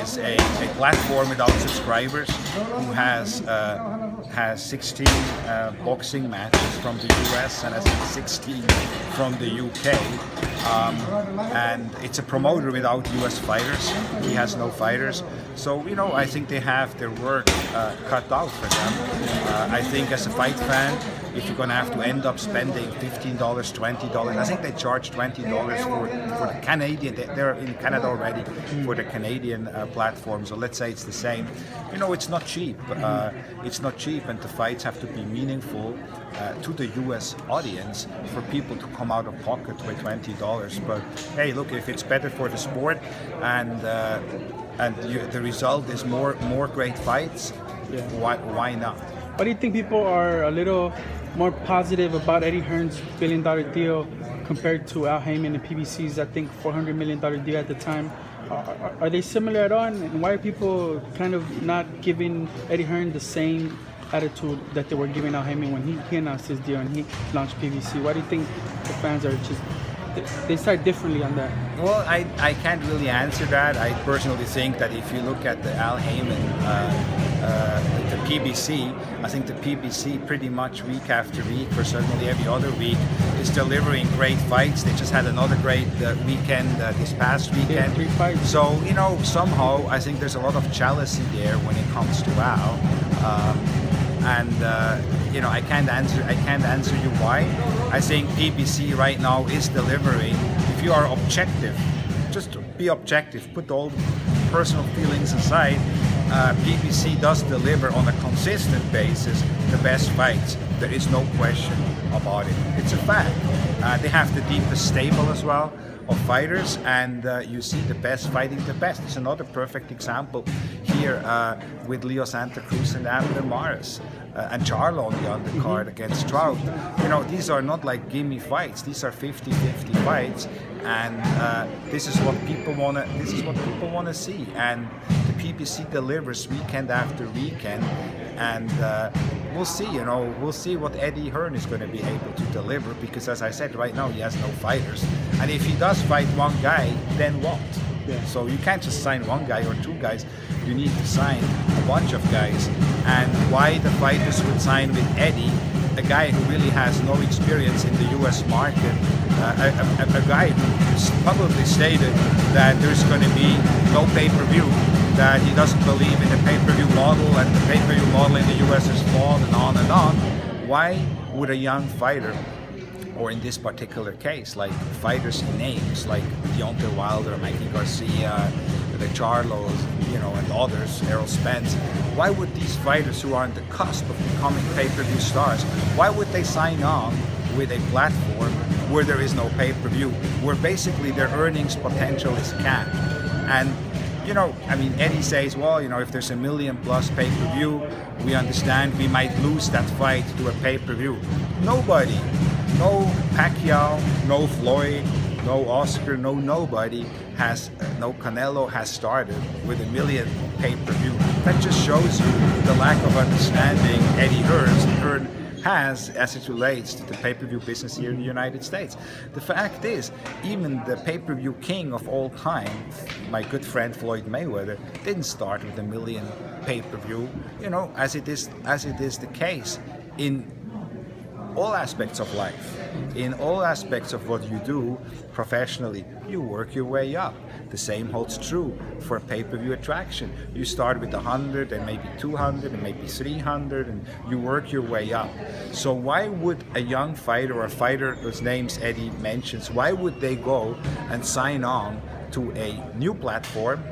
is a platform without subscribers who has 16 boxing matches from the US and has 16 from the UK. And it's a promoter without US fighters. He has no fighters. So, you know, I think they have their work cut out for them. I think as a fight fan, if you're going to have to end up spending $15, $20, I think they charge $20 for the Canadian, they're in Canada already, for the Canadian platform, so let's say it's the same. You know, it's not cheap. It's not cheap, and the fights have to be meaningful to the US audience for people to come out of pocket with $20. But hey, look, if it's better for the sport and the result is more great fights, why not? Why do you think people are a little more positive about Eddie Hearn's $1 billion deal compared to Al Haymon and PBC's, I think, $400 million deal at the time? Are they similar at all? And why are people kind of not giving Eddie Hearn the same attitude that they were giving Al Haymon when he announced his deal and he launched PBC? Why do you think the fans are just, they start differently on that? Well, I can't really answer that. I personally think that if you look at the Al Haymon, the PBC, I think the PBC pretty much week after week, or certainly every other week, is delivering great fights. They just had another great weekend this past weekend. 3 fights. So, you know, somehow I think there's a lot of jealousy there when it comes to Al. You know, I can't answer you why. I think PBC right now is delivering. If you are objective, just be objective, put all the personal feelings aside. PBC does deliver on a consistent basis the best fights. There is no question about it. It's a fact. They have the deepest stable as well of fighters, and you see the best fighting the best. It's another perfect example here with Leo Santa Cruz and Abner Maris. And Charlo on the undercard against Trout. You know, these are not like gimme fights. These are 50-50 fights, and this is what people wanna. This is what people wanna see. And the PBC delivers weekend after weekend, and we'll see. You know, we'll see what Eddie Hearn is going to be able to deliver. Because, as I said, right now he has no fighters, and if he does fight one guy, then what? Yeah. So you can't just sign one guy or two guys. You need to sign a bunch of guys. And why the fighters would sign with Eddie, a guy who really has no experience in the US market, a guy who publicly stated that there's going to be no pay-per-view, that he doesn't believe in the pay-per-view model, and the pay-per-view model in the US is flawed, and on and on. Why would a young fighter, or in this particular case, like fighters in names like Deontay Wilder, Mikey Garcia, the Charlos, you know, and others, Errol Spence, why would these fighters who are on the cusp of becoming pay-per-view stars, why would they sign on with a platform where there is no pay-per-view, where basically their earnings potential is capped? And you know, I mean, Eddie says, well, you know, if there's $1 million plus pay-per-view, we understand we might lose that fight to a pay-per-view. Nobody, no Pacquiao, no Floyd, no Oscar, no nobody has, no Canelo has started with $1 million pay-per-view. That just shows you the lack of understanding Eddie Hearn has as it relates to the pay-per-view business here in the United States. The fact is, even the pay-per-view king of all time, my good friend Floyd Mayweather, didn't start with $1 million pay-per-view, you know, as it is the case in all aspects of life. In all aspects of what you do professionally, you work your way up. The same holds true for pay-per-view attraction. You start with 100 and maybe 200 and maybe 300 and you work your way up. So why would a young fighter or a fighter whose names Eddie mentions, why would they go and sign on to a new platform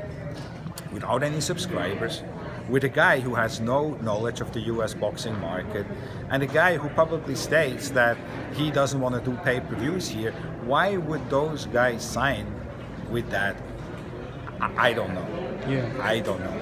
without any subscribers, with a guy who has no knowledge of the US boxing market, and a guy who publicly states that he doesn't want to do pay-per-views here? Why would those guys sign with that? I don't know. Yeah. I don't know.